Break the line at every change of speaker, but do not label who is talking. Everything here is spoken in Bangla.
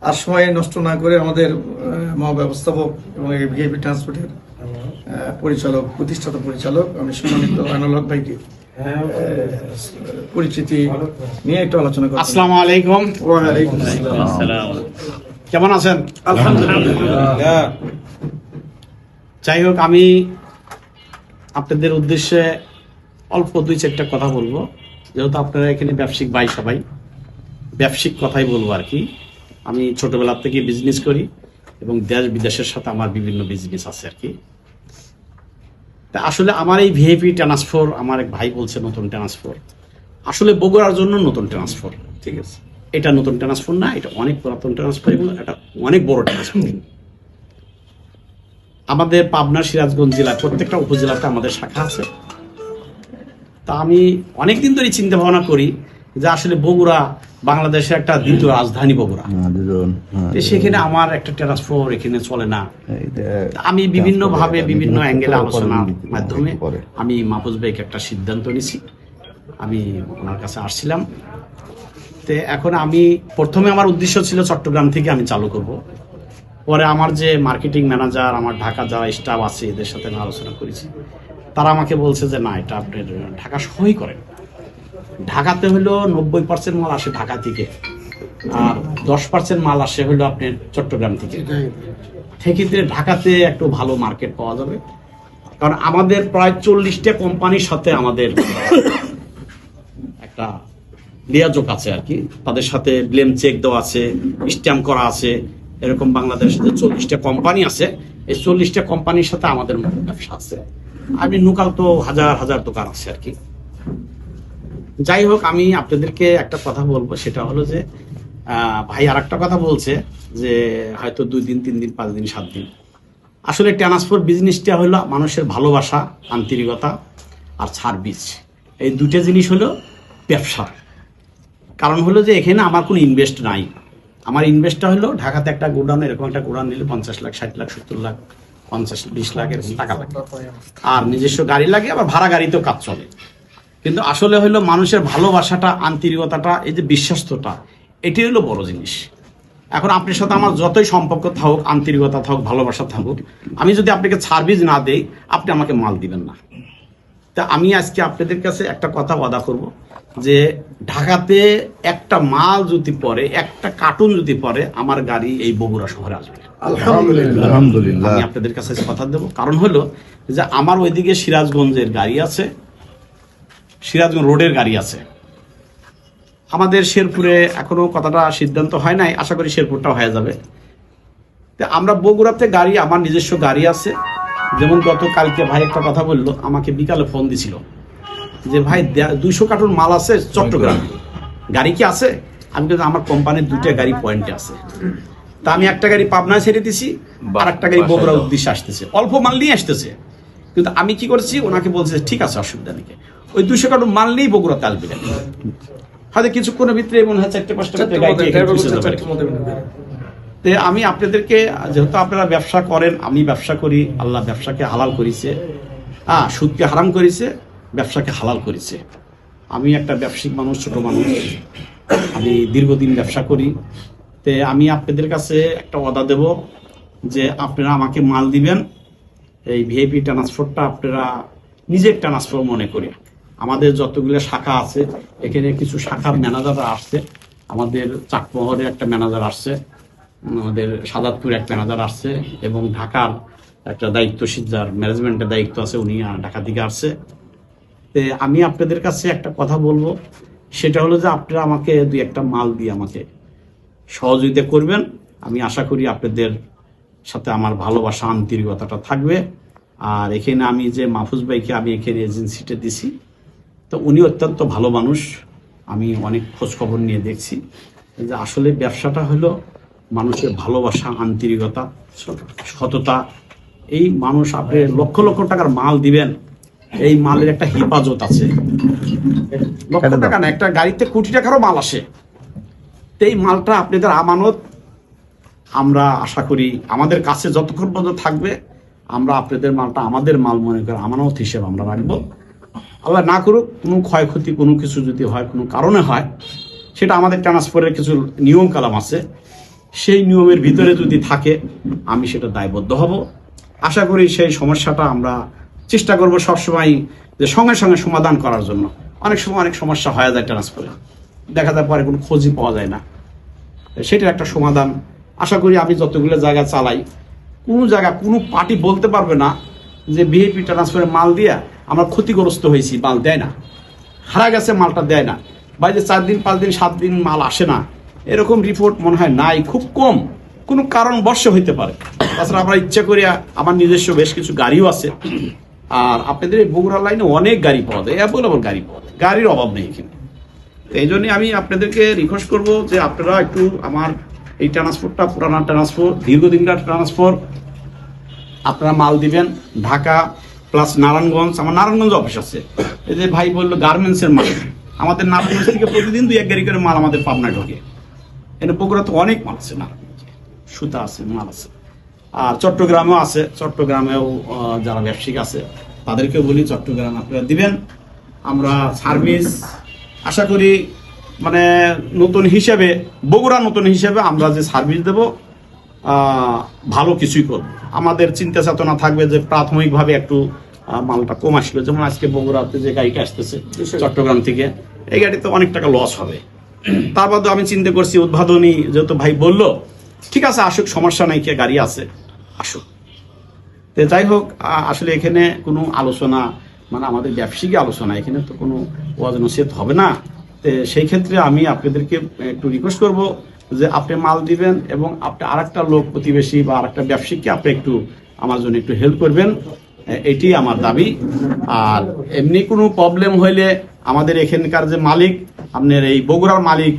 আর সময় নষ্ট না করে আমাদের মহাব্যবস্থাপক এবং ভিআইপি ট্রান্সপোর্টের পরিচালক, প্রতিষ্ঠাতা পরিচালক আমি সম্মানিত আইনুল হক ভাইকে পরিচিতি নিয়ে একটু আলোচনা করি।
আসসালামু আলাইকুম।
ওয়ালাইকুম আসসালাম।
কেমন আছেন?
আলহামদুলিল্লাহ।
যাই হোক, আমি আপনাদের উদ্দেশ্যে অল্প 2-4টা কথা বলবো, যেহেতু আপনারা এখানে ব্যবসায়িক ভাই, সবাই ব্যবসায়িক কথাই বলবো আর কি। আমি ছোটবেলা থেকে বিজনেস করি এবং দেশ বিদেশের সাথে আমার বিভিন্ন বিজনেস আছে আর কি। তা আসলে আমার এই ভিআইপি ট্রান্সফার, আমার এক ভাই বলছে নতুন ট্রান্সফার, আসলে বগুড়ার জন্য নতুন ট্রান্সফার, ঠিক আছে? এটা নতুন ট্রান্সফার না, এটা অনেক পুরাতন ট্রান্সফার এবং এটা অনেক বড় ট্রান্সফার। আমাদের পাবনা, সিরাজগঞ্জ জেলার প্রত্যেকটা উপজেলাতে আমাদের শাখা আছে। তা আমি অনেকদিন ধরে চিন্তা ভাবনা করি যে আসলে বগুড়া বাংলাদেশের একটা দ্বিতীয় রাজধানী বগুড়া, সেখানে আমার একটা ট্রান্সফার এখানে চলে না। আমি বিভিন্ন ভাবে বিভিন্ন অ্যাঙ্গেলে আলোচনার মাধ্যমে আমি মাহফুজ ভাইকে একটা সিদ্ধান্ত নিছি। আমি ওনার কাছে আসছিলাম। তো এখন আমি প্রথমে আমার উদ্দেশ্য ছিল চট্টগ্রাম থেকে আমি চালু করব। পরে আমার যে মার্কেটিং ম্যানেজার, আমার ঢাকা যারা স্টাফ আছে, এদের সাথে আমি আলোচনা করেছি। তারা আমাকে বলছে যে না, এটা আপনি ঢাকা সহই করেন। ঢাকাতে হলো 90% মাল আসে ঢাকা থেকে, আর 10% মাল আসে হলো আপনার চট্টগ্রাম থেকে। সেক্ষেত্রে ঢাকাতে একটু ভালো মার্কেট পাওয়া যাবে, কারণ আমাদের প্রায় 40টা কোম্পানির সাথে আমাদের একটা লিয়াযোগ আছে আর কি। তাদের সাথে ব্লেম চেক দেওয়া আছে, স্ট্যাম্প করা আছে। এরকম বাংলাদেশে 40টা কোম্পানি আছে। এই 40টা কোম্পানির সাথে আমাদের ব্যবসা আছে। আমি নুকাল তো হাজার হাজার দোকান আছে আর কি। যাই হোক, আমি আপনাদেরকে একটা কথা বলবো, সেটা হলো যে ভাই আর একটা কথা বলছে যে হয়তো 2 দিন, 3 দিন, 5 দিন, 7 দিন। আসলে ট্রান্সপোর্ট বিজনেসটা হলো মানুষের ভালোবাসা, আন্তরিকতা আর সার্ভিস। এই 2টা জিনিস হলো ব্যবসা। কারণ হলো যে এখানে আমার কোনো ইনভেস্ট নাই। আমার ইনভেস্টটা হলো ঢাকাতে একটা গোডাউন, এরকম একটা গোডাউন নিলে 50 লাখ, 60 লাখ, 70 লাখ, 50-20 লাখ এরকম টাকা লাগে। আর নিজস্ব গাড়ি লাগে, আবার ভাড়া গাড়িতেও কাজ চলে। কিন্তু আসলে হলো মানুষের ভালোবাসাটা, আন্তরিকতাটা, এই যে বিশ্বস্ততা, এটি হলো বড় জিনিস। এখন আপনার সাথে আমার যতই সম্পর্ক থাকুক, আন্তরিকতা থাকুক, ভালোবাসা থাকুক, আমি যদি আপনাকে সার্ভিস না দেই, আপনি আমাকে মাল দিবেন না। তা আমি আজকে আপনাদের কাছে একটা কথা ওয়াদা করব যে ঢাকাতে একটা মাল যদি পড়ে, একটা কার্টুন যদি পড়ে, আমার গাড়ি এই বগুড়া শহরে আসবে। আলহামদুলিল্লাহ। আমি আপনাদের কাছে কথা দেবো। কারণ হলো যে আমার ওইদিকে সিরাজগঞ্জের গাড়ি আছে, সিরাজগঞ্জ রোডের গাড়ি আছে। আমাদের শেরপুরে এখনো কথাটা সিদ্ধান্ত হয় নাই, আশা করি শেরপুরটাও হয়ে যাবে। আমরা বগুড়াতে গাড়ি, আমার নিজস্ব গাড়ি আছে। যেমন গতকালকে ভাই একটা কথা বললো, আমাকে বিকালে ফোন দিছিল যে ভাই 200 কার্টুন মাল আছে চট্টগ্রামে, গাড়ি কি আছে? আমি কিন্তু আমার কোম্পানির 2টা গাড়ি পয়েন্টে আছে। তা আমি একটা গাড়ি পাবনায় ছেড়ে দিছি, আর একটা গাড়ি বগুড়ার উদ্দেশ্যে আসতেছে, অল্প মাল নিয়ে আসতেছে। কিন্তু আমি কি করছি, ওনাকে বলছে ঠিক আছে, অসুবিধা নেই, ওই 200 কার্টুন মাল নিয়েই বগুড়াতে আসবে। হয়তো কিছুক্ষণের ভিতরে মনে হয় 4-5টা গাড়ি। আমি আপনাদেরকে, যেহেতু আপনারা ব্যবসা করেন, আমি ব্যবসা করি, আল্লাহ ব্যবসাকে হালাল করেছে, সুদকে হারাম করেছে, ব্যবসাকে হালাল করেছে। আমি একটা ব্যবসায়িক মানুষ, ছোট মানুষ, আমি দীর্ঘদিন ব্যবসা করি। আমি আপনাদের কাছে একটা ওয়াদা দেব যে আপনারা আমাকে মাল দিবেন। এই ভিআইপি ট্রান্সপোর্টটা আপনারা নিজের ট্রান্সফার মনে করি। আমাদের যতগুলো শাখা আছে, এখানে কিছু শাখার ম্যানেজাররা আসছে। আমাদের চাকমোহরে একটা ম্যানেজার আসছে, আমাদের সাজাদপুরে একটা ম্যানেজার আসছে, এবং ঢাকার একটা দায়িত্বশীল, যার ম্যানেজমেন্টের দায়িত্ব আছে, উনি ঢাকা থেকে আসছে। আমি আপনাদের কাছে একটা কথা বলবো, সেটা হলো যে আপনারা আমাকে 2-1টা মাল দিয়ে আমাকে সহযোগিতা করবেন। আমি আশা করি আপনাদের সাথে আমার ভালোবাসা, আন্তরিকতাটা থাকবে। আর এখানে আমি যে মাহফুজ ভাইকে আমি এখানে এজেন্সিটা দিছি, তো উনি অত্যন্ত ভালো মানুষ। আমি অনেক খোঁজ খবর নিয়ে দেখছি যে আসলে ব্যবসাটা হলো মানুষের ভালোবাসা, আন্তরিকতা, সততা। এই মানুষ, আপনি লক্ষ লক্ষ টাকার মাল দিবেন, এই মালের একটা হেফাজত আছে। লক্ষ টাকা না, একটা গাড়িতে কোটি টাকারও মাল আসে। তো এই মালটা আপনাদের আমানত, আমরা আশা করি আমাদের কাছে যতক্ষণ পর্যন্ত থাকবে, আমরা আপনাদের মালটা আমাদের মাল মনে করে আমানত হিসেবে আমরা রাখবো। আল্লাহ না করুক কোনো ক্ষয়ক্ষতি, কোনো কিছু যদি হয়, কোনো কারণে হয়, সেটা আমাদের ট্রান্সফারের কিছু নিয়ম কালাম আছে, সেই নিয়মের ভিতরে যদি থাকে আমি সেটা দায়বদ্ধ হব। আশা করি সেই সমস্যাটা আমরা চেষ্টা করব সবসময় যে সঙ্গে সঙ্গে সমাধান করার জন্য। অনেক সময় অনেক সমস্যা হয়ে যায় ট্রান্সফারে, দেখা যায় পরে কোনো খোঁজই পাওয়া যায় না। সেটার একটা সমাধান আশা করি আমি যতগুলো জায়গা চালাই, কোনো জায়গা কোনো পার্টি বলতে পারবে না যে বিএপি ট্রান্সফারে মাল দিয়ে আমরা ক্ষতিগ্রস্ত হয়েছি, মাল দেয় না, হারা গেছে মালটা দেয় না, বা যে 4 দিন 5 দিন 7 দিন মাল আসে না, এরকম রিপোর্ট মনে হয় নাই, খুব কম। কোনো কারণবশ হইতে পারে। তাছাড়া আমরা ইচ্ছা করি, আমার নিজস্ব বেশ কিছু গাড়িও আছে, আর আপনাদের এই বগুড়া লাইনে অনেক গাড়ি পাওয়া যায়, অ্যাভেলেবল গাড়ি পাওয়া যায়, গাড়ির অভাব নেই এখানে। এই জন্যই আমি আপনাদেরকে রিকোয়েস্ট করব যে আপনারা একটু আমার এই ট্রান্সপোর্টটা, পুরানা ট্রান্সপোর্ট, দীর্ঘদিনকার ট্রান্সপোর্ট, আপনারা মাল দিবেন ঢাকা প্লাস নারায়ণগঞ্জ। আমার নারায়ণগঞ্জ অফিস আছে। এই যে ভাই বললো গার্মেন্টসের মাল, আমাদের নারায়ণগঞ্জ থেকে প্রতিদিন 2-1 গাড়ি করে মাল আমাদের পাবনা ঢোকে। এটা বগুড়া তো অনেক মাল আছে, নারায়ণগঞ্জে সুতা আছে, মাল আছে। আর চট্টগ্রামেও আছে, চট্টগ্রামেও যারা ব্যবসায়িক আছে তাদেরকেও বলি চট্টগ্রাম আপনারা দিবেন। আমরা সার্ভিস আশা করি মানে নতুন হিসেবে, বগুড়া নতুন হিসেবে আমরা যে সার্ভিস দেব ভালো কিছুই করব। আমাদের চিন্তা চেতনা থাকবে যে প্রাথমিকভাবে একটু মালটা কম আসলো, যেমন আজকে বগুড়াতে যে গাড়িটা আসতেছে চট্টগ্রাম থেকে, এই গাড়িতে অনেক টাকা লস হবে। তার বাদে আমি চিন্তা করছি উদ্বোধনী, যেহেতু ভাই বললো ঠিক আছে আসুক, সমস্যা নাই, কে গাড়ি আছে আসুক। তো যাই হোক, আসলে এখানে কোনো আলোচনা মানে আমাদের ব্যবসায়িক আলোচনা, এখানে তো কোনো ওয়াজ নসিহত হবে না। তো সেই ক্ষেত্রে আমি আপনাদেরকে একটু রিকোয়েস্ট করব যে আপনি মাল দিবেন এবং আপনি আরেকটা লোক প্রতিবেশী বা আরেকটা ব্যবসায়িককে আপনি একটু আমার জন্য একটু হেল্প করবেন, এটি আমার দাবি। আর এমনি কোনো প্রবলেম হইলে আমাদের এখানকার যে মালিক, আপনার এই বগুড়ার মালিক